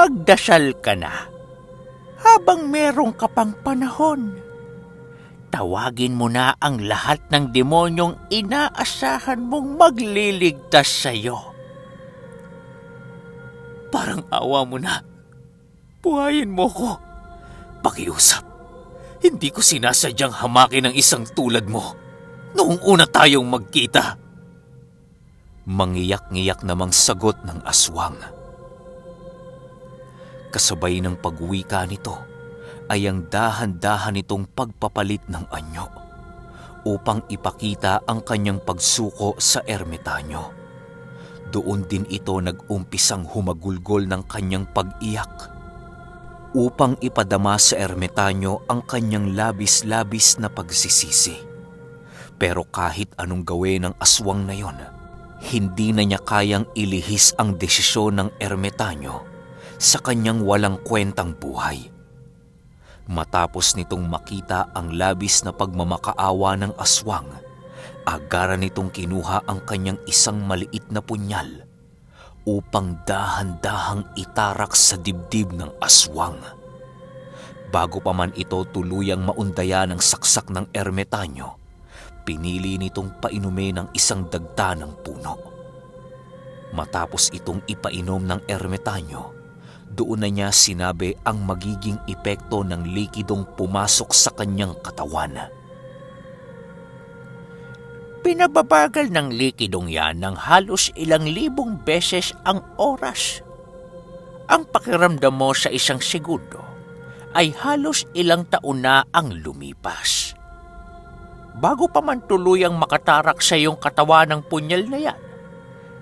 magdasal ka na habang merong ka pang panahon. Tawagin mo na ang lahat ng demonyong inaasahan mong magliligtas sa'yo. Parang awa mo na. Buhayin mo ko. Pakiusap. Hindi ko sinasadyang hamakin ang isang tulad mo noong una tayong magkita. Mangiyak-ngiyak namang sagot ng aswang. Kasabay ng pagwika nito ay ang dahan-dahan nitong pagpapalit ng anyo upang ipakita ang kanyang pagsuko sa ermitanyo. Doon din ito nag-umpisang humagulgol ng kanyang pag-iyak upang ipadama sa ermitanyo ang kanyang labis-labis na pagsisisi. Pero kahit anong gawin ng aswang na yon, hindi na niya kayang ilihis ang desisyon ng ermitanyo sa kanyang walang kwentang buhay. Matapos nitong makita ang labis na pagmamakaawa ng aswang, agaran nitong kinuha ang kanyang isang maliit na punyal upang dahan-dahang itarak sa dibdib ng aswang. Bago pa man ito tuluyang maundaya ng saksak ng ermitanyo, pinili nitong painumin ng isang dagta ng puno. Matapos itong ipainom ng ermitanyo, doon na niya sinabi ang magiging epekto ng likidong pumasok sa kanyang katawan. Pinababagal ng likidong yan ng halos ilang libong beses ang oras. Ang pakiramdam mo sa isang segundo ay halos ilang taon na ang lumipas. Bago pa man tuluyang makatarak sa iyong katawan ng punyal na yan,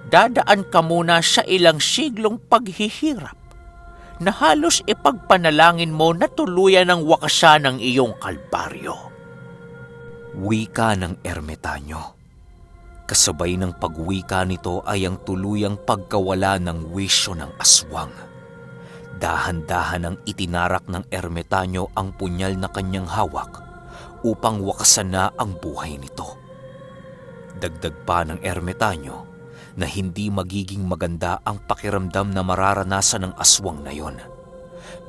dadaan ka muna sa ilang siglong paghihirap na halos ipagpanalangin mo na tuluyan ng wakasan ng iyong kalbaryo. Wika ng ermitanyo. Kasabay ng pagwika nito ay ang tuluyang pagkawala ng wisyo ng aswang. Dahan-dahan ang itinarak ng ermitanyo ang punyal na kanyang hawak upang wakasan na ang buhay nito. Dagdag pa ng ermitanyo na hindi magiging maganda ang pakiramdam na mararanasan ng aswang na yon.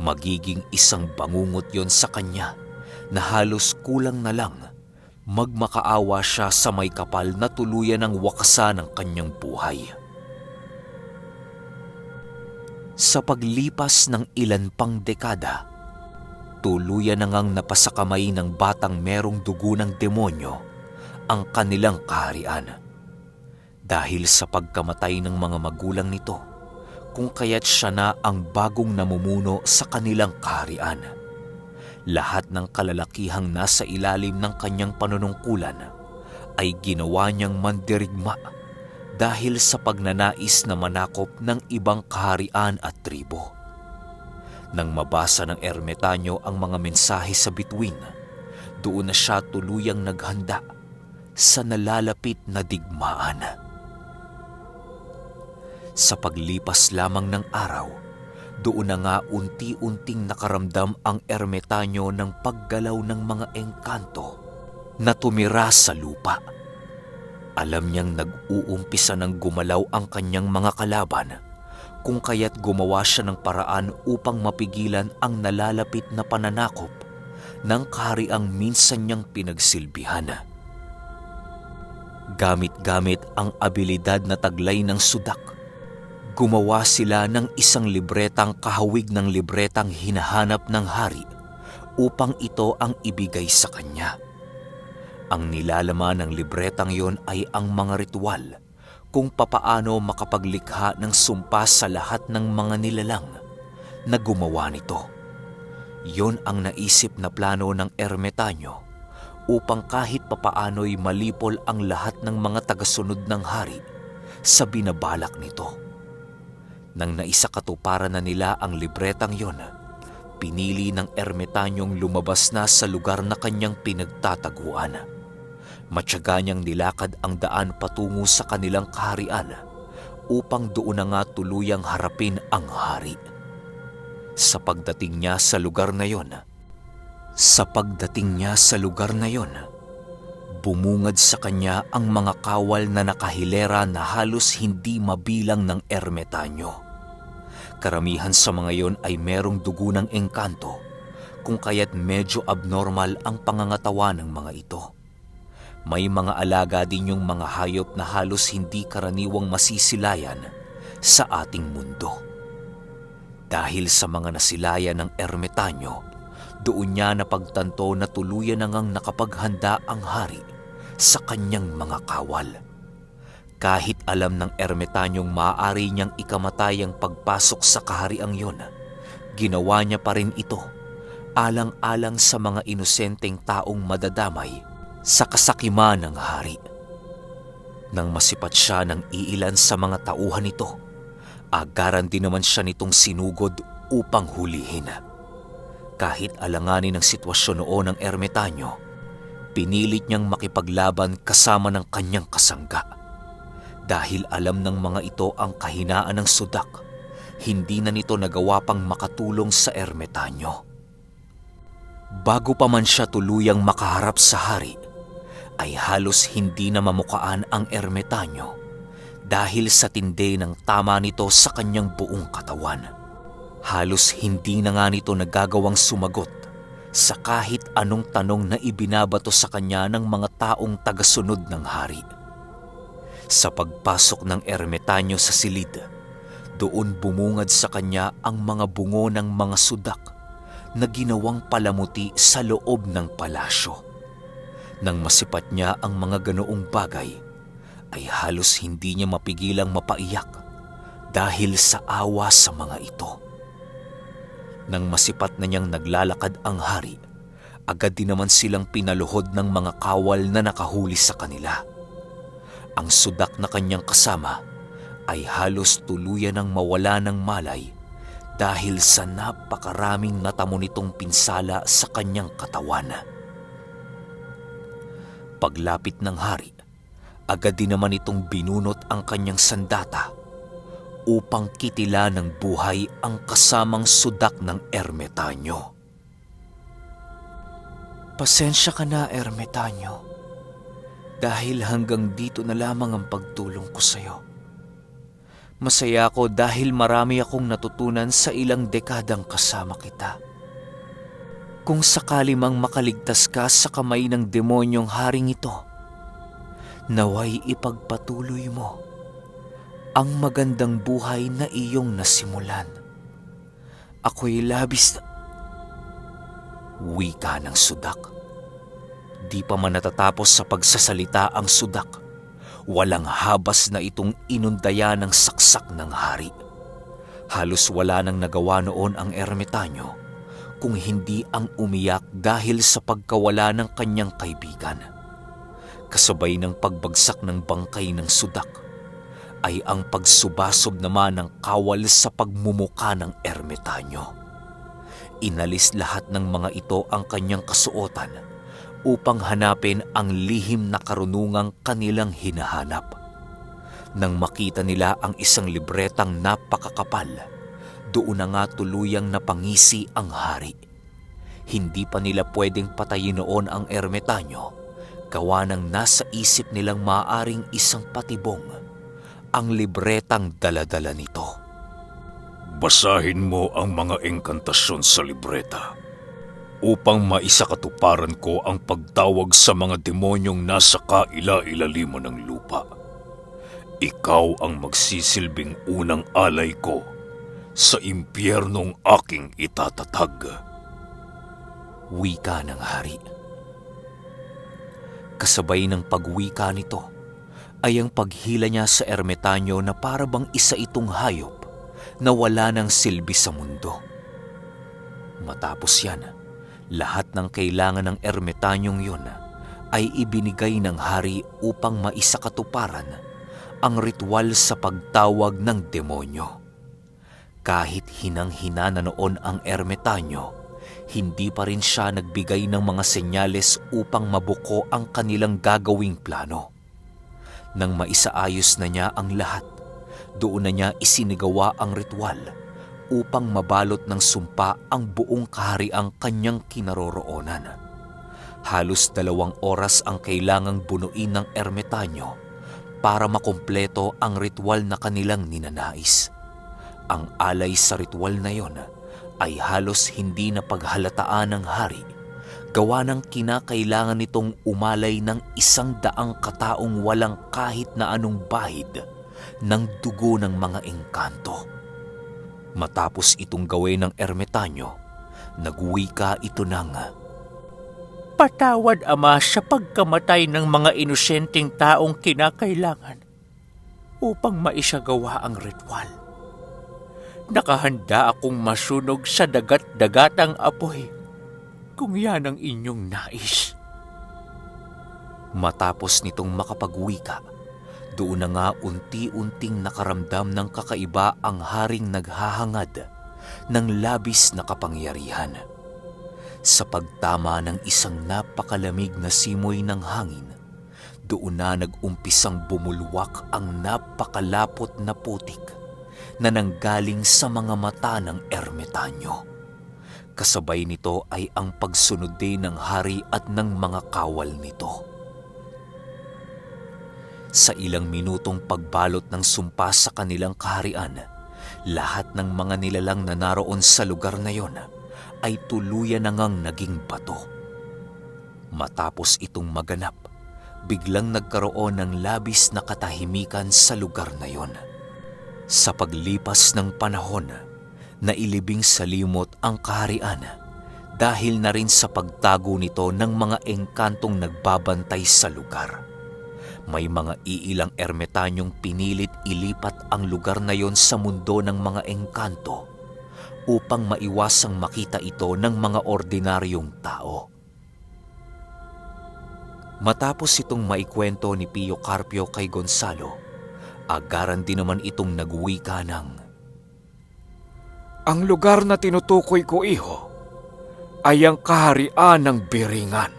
Magiging isang bangungot yon sa kanya na halos kulang na lang magmakaawa siya sa may kapal na tuluyan ng wakasan ng kanyang buhay. Sa paglipas ng ilan pang dekada, tuluyan na ngang napasakamay ng batang merong dugo ng demonyo ang kanilang kaharian. Dahil sa pagkamatay ng mga magulang nito, kung kaya't siya na ang bagong namumuno sa kanilang kaharian. Lahat ng kalalakihang nasa ilalim ng kanyang panunungkulan ay ginawa niyang mandirigma dahil sa pagnanais na manakop ng ibang kaharian at tribo. Nang mabasa ng ermitanyo ang mga mensahe sa bituin, doon na siya tuluyang naghanda sa nalalapit na digmaan. Sa paglipas lamang ng araw, doon na nga unti-unting nakaramdam ang ermitanyo ng paggalaw ng mga engkanto na tumira sa lupa. Alam niyang nag-uumpisa ng gumalaw ang kanyang mga kalaban, kung kaya't gumawa siya ng paraan upang mapigilan ang nalalapit na pananakop ng kahariang minsan niyang pinagsilbihan. Gamit-gamit ang abilidad na taglay ng sudak, gumawa sila ng isang libretang kahawig ng libretang hinahanap ng hari upang ito ang ibigay sa kanya. Ang nilalaman ng libretang yon ay ang mga ritual kung papaano makapaglikha ng sumpa sa lahat ng mga nilalang na gumawa nito. Yon ang naisip na plano ng ermitanyo upang kahit papaano'y malipol ang lahat ng mga tagasunod ng hari sa binabalak nito. Nang naisakatuparan na nila ang libretang yon, pinili ng ermitanyong lumabas na sa lugar na kanyang pinagtataguan. Matyaga niyang nilakad ang daan patungo sa kanilang kaharian upang doon na nga tuluyang harapin ang hari. Sa pagdating niya sa lugar na yon, bumungad sa kanya ang mga kawal na nakahilera na halos hindi mabilang ng ermitanyo. Karamihan sa mga yon ay merong dugo ng engkanto, kung kaya't medyo abnormal ang pangangatawa ng mga ito. May mga alaga din yung mga hayop na halos hindi karaniwang masisilayan sa ating mundo. Dahil sa mga nasilayan ng ermitanyo, doon niya napagtanto na tuluyan na ngang nakapaghanda ang hari sa kanyang mga kawal. Kahit alam ng ermitanyong maaari niyang ikamatay ang pagpasok sa kahariang yun, ginawa niya pa rin ito alang-alang sa mga inosenteng taong madadamay sa kasakiman ng hari. Nang masipat siya ng iilan sa mga tauhan nito, agaran din naman siya nitong sinugod upang hulihin. Kahit alanganin ang sitwasyon noon ng ermitanyo, pinilit niyang makipaglaban kasama ng kanyang kasangga. Dahil alam ng mga ito ang kahinaan ng sudak, hindi na nito nagawa pang makatulong sa ermitanyo. Bago pa man siya tuluyang makaharap sa hari, ay halos hindi na mamukaan ang ermitanyo dahil sa tindi ng tama nito sa kanyang buong katawan. Halos hindi na nga nito nagagawang sumagot sa kahit anong tanong na ibinabato sa kanya ng mga taong tagasunod ng hari. Sa pagpasok ng ermitanyo sa silid, doon bumungad sa kanya ang mga bungo ng mga sudak na ginawang palamuti sa loob ng palasyo. Nang masipat niya ang mga ganoong bagay, ay halos hindi niya mapigilang mapaiyak dahil sa awa sa mga ito. Nang masipat na niyang naglalakad ang hari, agad din naman silang pinaluhod ng mga kawal na nakahuli sa kanila. Ang sudak na kanyang kasama ay halos tuluyan ng mawala ng malay dahil sa napakaraming natamo nitong pinsala sa kanyang katawan. Paglapit ng hari, agad din naman itong binunot ang kanyang sandata upang kitila ng buhay ang kasamang sudak ng ermitanyo. Pasensya ka na, ermitanyo. Dahil hanggang dito na lamang ang pagtulong ko sa iyo. Masaya ako dahil marami akong natutunan sa ilang dekadang kasama kita. Kung sakali mang makaligtas ka sa kamay ng demonyong haring ito, naway ipagpatuloy mo ang magandang buhay na iyong nasimulan. Ako'y labis na... Wika ng sudak. Di pa man natatapos sa pagsasalita ang sudak, walang habas na itong inundaya ng saksak ng hari. Halos wala nang nagawa noon ang ermitanyo kung hindi ang umiyak dahil sa pagkawala ng kanyang kaibigan. Kasabay ng pagbagsak ng bangkay ng sudak ay ang pagsubasob naman ng kawal sa pagmumuka ng ermitanyo. Inalis lahat ng mga ito ang kanyang kasuotan upang hanapin ang lihim na karunungang kanilang hinahanap. Nang makita nila ang isang libretang napakakapal, doon na nga tuluyang napangisi ang hari. Hindi pa nila pwedeng patayin noon ang ermitanyo, gawa ng nasa isip nilang maaring isang patibong ang libretang daladala nito. Basahin mo ang mga engkantasyon sa libreta upang maisakatuparan ko ang pagtawag sa mga demonyong nasa kaila-ilaliman ng lupa. Ikaw ang magsisilbing unang alay ko sa impyernong aking itatatag. Wika ng hari. Kasabay ng pagwika nito ay ang paghila niya sa ermitanyo na para bang isa itong hayop na wala ng silbi sa mundo. Matapos yan, lahat ng kailangan ng ermitanyong yun ay ibinigay ng hari upang maisakatuparan ang ritual sa pagtawag ng demonyo. Kahit hinang-hina na noon ang ermitanyo, hindi pa rin siya nagbigay ng mga senyales upang mabuko ang kanilang gagawing plano. Nang maisaayos na niya ang lahat, doon na niya isinigawa ang ritual upang mabalot ng sumpa ang buong kahariang kanyang kinaroroonan. Halos 2 oras ang kailangang bunuin ng ermitanyo para makumpleto ang ritual na kanilang ninanais. Ang alay sa ritual na yon ay halos hindi na paghalataan ng hari, gawa ng kinakailangan nitong umalay ng 100 kataong walang kahit na anong bahid ng dugo ng mga engkanto. Matapos itong gawin ng ermitanyo, nagwika ito ng, Patawad, Ama, sa pagkamatay ng mga inosenteng taong kinakailangan upang maisagawa ang ritual. Nakahanda akong masunog sa dagat-dagatang apoy kung yan ang inyong nais. Matapos nitong makapagwika, doon na nga unti-unting nakaramdam ng kakaiba ang haring naghahangad ng labis na kapangyarihan. Sa pagtama ng isang napakalamig na simoy ng hangin, doon na nag-umpisang bumulwak ang napakalapot na putik na nanggaling sa mga mata ng ermitanyo. Kasabay nito ay ang pagsunod din ng hari at ng mga kawal nito. Sa ilang minutong pagbalot ng sumpa sa kanilang kaharian, lahat ng mga nilalang na naroon sa lugar na yon ay tuluyan na ngang naging bato. Matapos itong maganap, biglang nagkaroon ng labis na katahimikan sa lugar na yon. Sa paglipas ng panahon, nailibing sa limot ang kaharian dahil na rin sa pagtago nito ng mga engkantong nagbabantay sa lugar. May mga iilang ermitanyong pinilit ilipat ang lugar na yon sa mundo ng mga engkanto upang maiwasang makita ito ng mga ordinaryong tao. Matapos itong maikwento ni Pio Carpio kay Gonzalo, agaran din naman itong nagwika ng, Ang lugar na tinutukoy ko, iho, ay ang kaharian ng Biringan.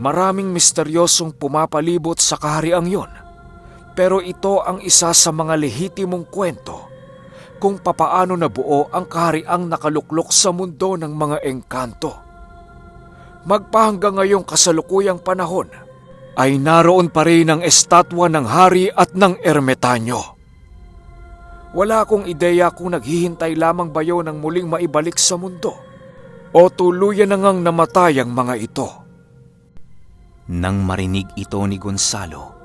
Maraming misteryosong pumapalibot sa kahariang yon, pero ito ang isa sa mga lehitimong kwento kung papaano nabuo ang kahariang nakaluklok sa mundo ng mga engkanto. Magpahanggang ngayong kasalukuyang panahon ay naroon pa rin ang estatwa ng hari at ng ermitanyo. Wala akong ideya kung naghihintay lamang ba yun ng muling maibalik sa mundo o tuluyan na ngang namatay ang mga ito. Nang marinig ito ni Gonzalo,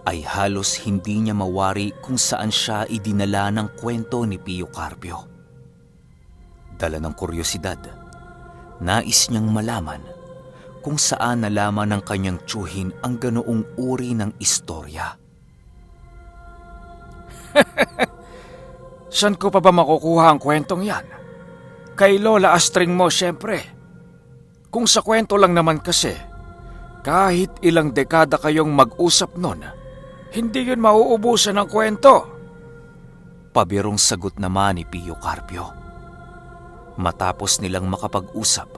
ay halos hindi niya mawari kung saan siya idinala ng kwento ni Pio Carpio. Dala ng kuryosidad, nais niyang malaman kung saan nalaman ng kanyang tiyuhin ang ganoong uri ng istorya. Saan ko pa ba makukuha ang kwentong yan? Kay Lola Astring mo, siyempre. Kung sa kwento lang naman kasi, kahit ilang dekada kayong mag-usap nun, hindi yun mauubusan ng kwento. Pabirong sagot naman ni Pio Carpio. Matapos nilang makapag-usap,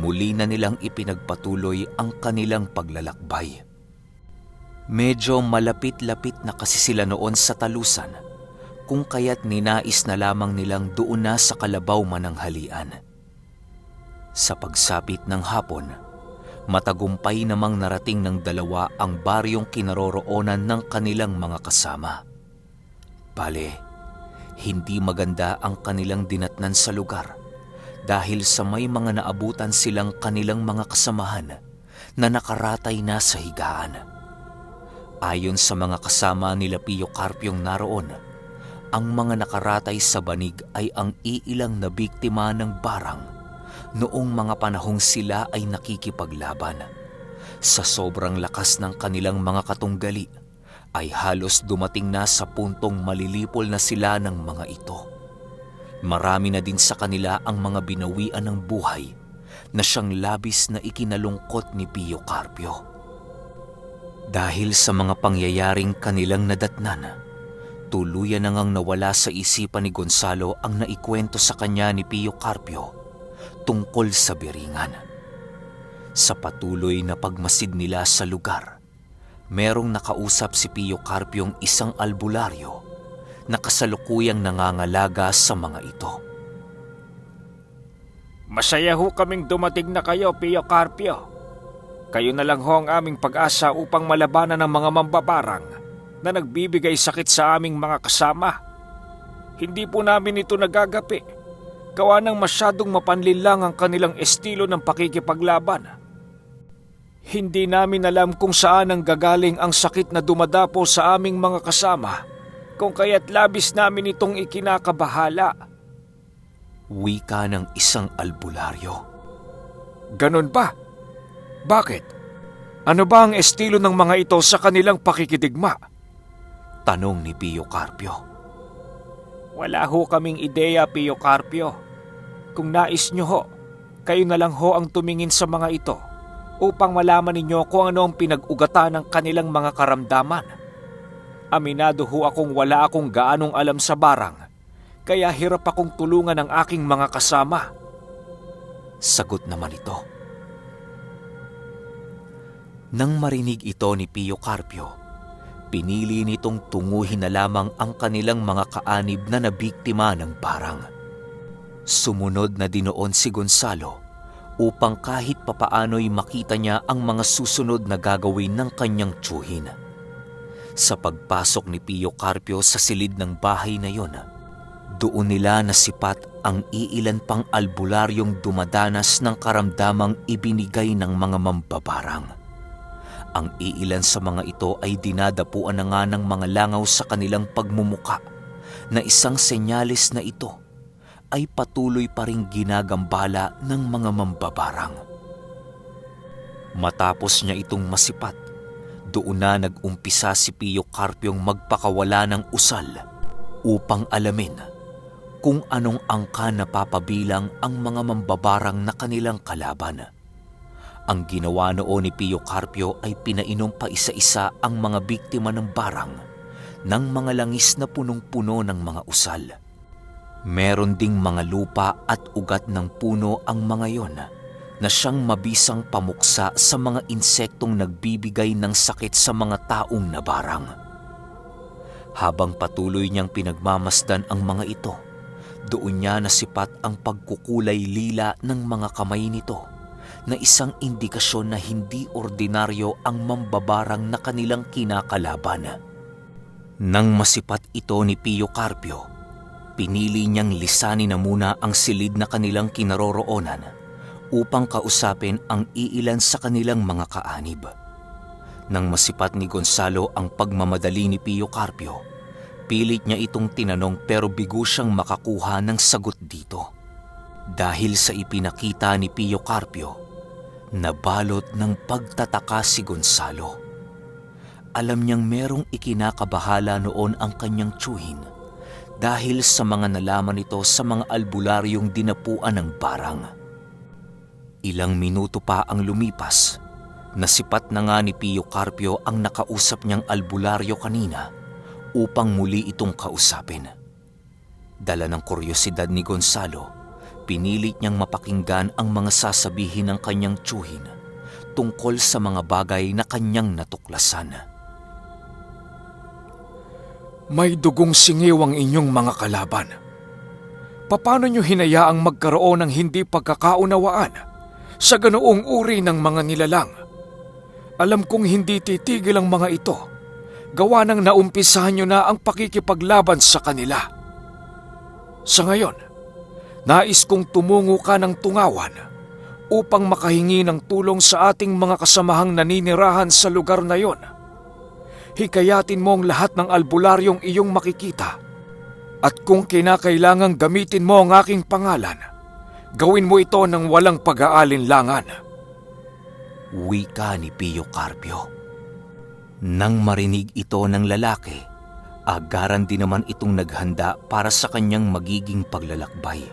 muli na nilang ipinagpatuloy ang kanilang paglalakbay. Medyo malapit-lapit na kasi sila noon sa talusan, kung kaya't ninais na lamang nilang doon na sa kalabaw mananghalian. Sa pagsapit ng hapon, matagumpay namang narating ng dalawa ang baryong kinaroroonan ng kanilang mga kasama. Bale, hindi maganda ang kanilang dinatnan sa lugar dahil sa may mga naabutan silang kanilang mga kasamahan na nakaratay na sa higaan. Ayon sa mga kasama nila Pio Carpiong naroon, ang mga nakaratay sa banig ay ang iilang na biktima ng barang noong mga panahong sila ay nakikipaglaban. Sa sobrang lakas ng kanilang mga katunggali, ay halos dumating na sa puntong malilipol na sila ng mga ito. Marami na din sa kanila ang mga binawian ng buhay na siyang labis na ikinalungkot ni Pio Carpio. Dahil sa mga pangyayaring kanilang nadatnan, tuluyan na ngang nawala sa isipan ni Gonzalo ang naikwento sa kanya ni Pio Carpio tungkol sa Biringan. Sa patuloy na pagmasid nila sa lugar, merong nakausap si Pio Carpiong isang albularyo na kasalukuyang nangangalaga sa mga ito. Masaya ho kaming dumating na kayo, Pio Carpio. Kayo na lang ho ang aming pag-asa upang malabanan ng mga mambabarang na nagbibigay sakit sa aming mga kasama. Hindi po namin ito nagagapi. Gawa ng masyadong mapanlinlang ang kanilang estilo ng pakikipaglaban. Hindi namin alam kung saan ang gagaling ang sakit na dumadapo sa aming mga kasama, kung kaya't labis namin itong ikinakabahala. Wika ng isang albularyo. Ganon ba? Bakit? Ano ba ang estilo ng mga ito sa kanilang pakikidigma? Tanong ni Pio Carpio. Wala ho kaming ideya, Pio Carpio. Kung nais nyo ho, kayo na lang ho ang tumingin sa mga ito upang malaman ninyo kung ano ang pinag-ugatan ng kanilang mga karamdaman. Aminado ho akong wala akong gaanong alam sa barang, kaya hirap akong tulungan ng aking mga kasama. Sagot naman ito. Nang marinig ito ni Pio Carpio, pinili nitong tunguhin na lamang ang kanilang mga kaanib na nabiktima ng barang. Sumunod na dinoon si Gonzalo upang kahit papaano'y makita niya ang mga susunod na gagawin ng kanyang tiyuhin. Sa pagpasok ni Pio Carpio sa silid ng bahay na yon, doon nila nasipat ang iilan pang albularyong dumadanas ng karamdamang ibinigay ng mga mambabarang. Ang iilan sa mga ito ay dinadapuan na nga ng mga langaw sa kanilang pagmumuka na isang senyalis na ito ay patuloy pa ring ginagambala ng mga mambabarang. Matapos niya itong masipat, doon na nag-umpisa si Pio Carpiong magpakawala ng usal upang alamin kung anong angka na papabilang ang mga mambabarang na kanilang kalaban. Ang ginawa noon ni Pio Carpio ay pinainom pa isa-isa ang mga biktima ng barang ng mga langis na punong-puno ng mga usal. Meron ding mga lupa at ugat ng puno ang mga yon na siyang mabisang pamuksa sa mga insektong nagbibigay ng sakit sa mga taong nabarang. Habang patuloy niyang pinagmamasdan ang mga ito, doon niya nasipat ang pagkukulay lila ng mga kamay nito na isang indikasyon na hindi ordinaryo ang mambabarang na kanilang kinakalaban. Nang masipat ito ni Pio Carpio, pinili niyang lisanin na muna ang silid na kanilang kinaroroonan upang kausapin ang iilan sa kanilang mga kaanib. Nang masipat ni Gonzalo ang pagmamadali ni Pio Carpio, pilit niya itong tinanong pero bigo siyang makakuha ng sagot dito. Dahil sa ipinakita ni Pio Carpio, nabalot ng pagtataka si Gonzalo. Alam niyang merong ikinakabahala noon ang kanyang tiyuhin dahil sa mga nalaman nito sa mga albularyong dinapuan ng barang. Ilang minuto pa ang lumipas, nasipat na nga ni Pio Carpio ang nakausap niyang albularyo kanina upang muli itong kausapin. Dala ng kuryosidad ni Gonzalo, pinilit niyang mapakinggan ang mga sasabihin ng kanyang tiyuhin tungkol sa mga bagay na kanyang natuklasan. May dugong singiw ang inyong mga kalaban. Paano niyo hinayaang magkaroon ng hindi pagkakaunawaan sa ganoong uri ng mga nilalang? Alam kong hindi titigil ang mga ito, gawa ng naumpisahan niyo na ang pakikipaglaban sa kanila. Sa ngayon, nais kong tumungo ka ng tungawan upang makahingi ng tulong sa ating mga kasamahang naninirahan sa lugar na yon. Hikayatin mo ang lahat ng albularyong iyong makikita at kung kinakailangang gamitin mo ang aking pangalan, gawin mo ito ng walang pag-aalinlangan. Wika ni Pio Carpio. Nang marinig ito ng lalaki, agaran din naman itong naghanda para sa kanyang magiging paglalakbay.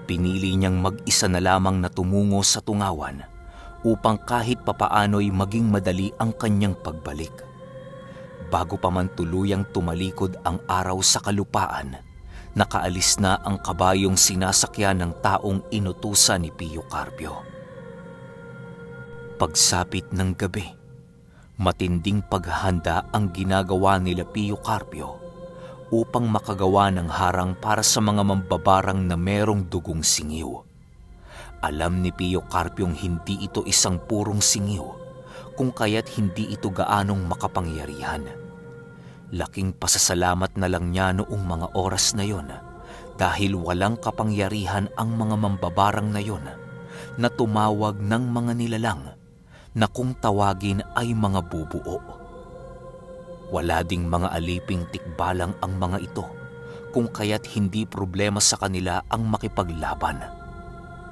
Pinili niyang mag-isa na lamang na tumungo sa tungawan upang kahit papaano'y maging madali ang kanyang pagbalik. Bago pa man tuluyang tumalikod ang araw sa kalupaan, nakaalis na ang kabayong sinasakyan ng taong inutusan ni Pio Carpio. Pagsapit ng gabi, matinding paghahanda ang ginagawa nila Pio Carpio upang makagawa ng harang para sa mga mambabarang na merong dugong singiw. Alam ni Pio Carpiong hindi ito isang purong singiw, kung kaya't hindi ito gaanong makapangyarihan. Laking pasasalamat na lang niya noong mga oras na yon dahil walang kapangyarihan ang mga mambabarang na yon na tumawag ng mga nilalang na kung tawagin ay mga bubuo. Wala ding mga aliping tikbalang ang mga ito kung kaya't hindi problema sa kanila ang makipaglaban.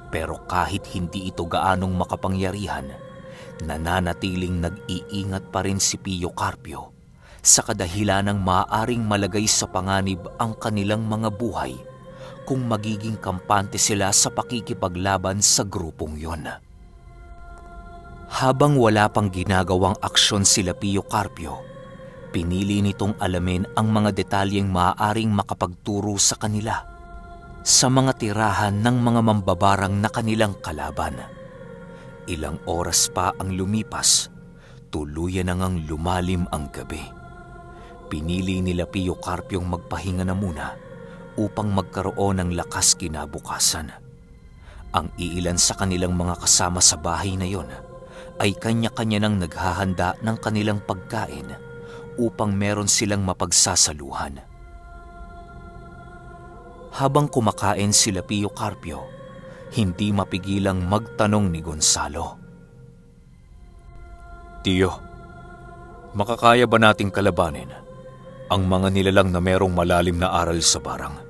Pero kahit hindi ito gaanong makapangyarihan, nananatiling nag-iingat pa rin si Pio Carpio sa kadahilanang maaaring malagay sa panganib ang kanilang mga buhay kung magiging kampante sila sa pakikipaglaban sa grupong yon. Habang wala pang ginagawang aksyon sila Pio Carpio, pinili nitong alamin ang mga detalyeng maaaring makapagturo sa kanila sa mga tirahan ng mga mambabarang na kanilang kalaban. Ilang oras pa ang lumipas, tuluyan na ngang lumalim ang gabi. Pinili nila Pio Carpiong magpahinga na muna upang magkaroon ng lakas kinabukasan. Ang iilan sa kanilang mga kasama sa bahay na yon ay kanya-kanya nang naghahanda ng kanilang pagkain upang meron silang mapagsasaluhan. Habang kumakain sila Pio Carpio, hindi mapigilang magtanong ni Gonzalo. Tiyo, makakaya ba nating kalabanin ang mga nilalang na merong malalim na aral sa barang?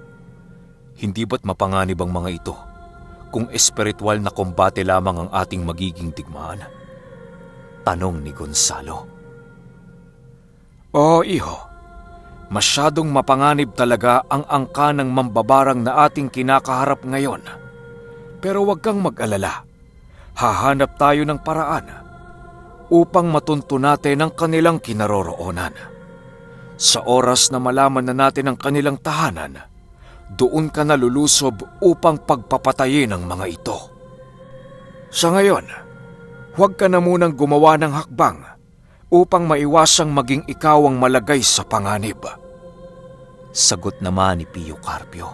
Hindi ba't mapanganib ang mga ito kung espiritual na kombate lamang ang ating magiging digmaan? Tanong ni Gonzalo. Oo, iho. Masyadong mapanganib talaga ang angka ng mambabarang na ating kinakaharap ngayon. Pero huwag kang mag-alala. Hahanap tayo ng paraan upang matunto natin ang kanilang kinaroroonan. Sa oras na malaman na natin ang kanilang tahanan, doon ka nalulusob upang pagpapatayin ang mga ito. Sa ngayon, huwag ka na munang gumawa ng hakbang upang maiwasang maging ikaw ang malagay sa panganib. Sagot naman ni Pio Carpio.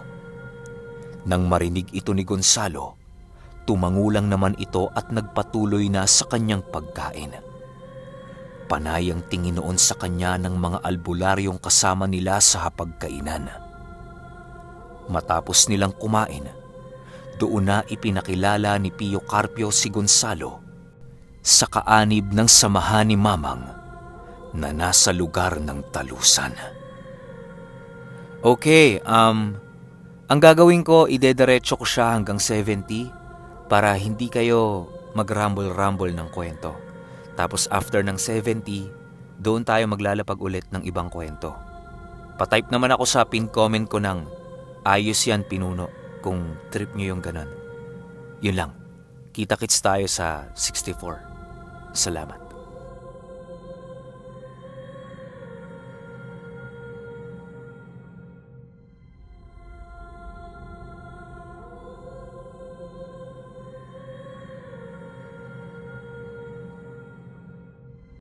Nang marinig ito ni Gonzalo, tumangulang naman ito at nagpatuloy na sa kanyang pagkain. Panay ang tingin noon sa kanya ng mga albularyong kasama nila sa hapagkainan. Matapos nilang kumain, doon na ipinakilala ni Pio Carpio si Gonzalo sa kaanib ng samahan ni Mamang na nasa lugar ng talusan. Okay, ang gagawin ko, idediretso ko siya hanggang 70 para hindi kayo mag-rumble-rumble ng kwento. Tapos after ng 70, doon tayo maglalapag ulit ng ibang kwento. Patype naman ako sa pin comment ko ng ayos yan pinuno kung trip nyo yung ganon. Yun lang. Kita-kits tayo sa 64. Salamat.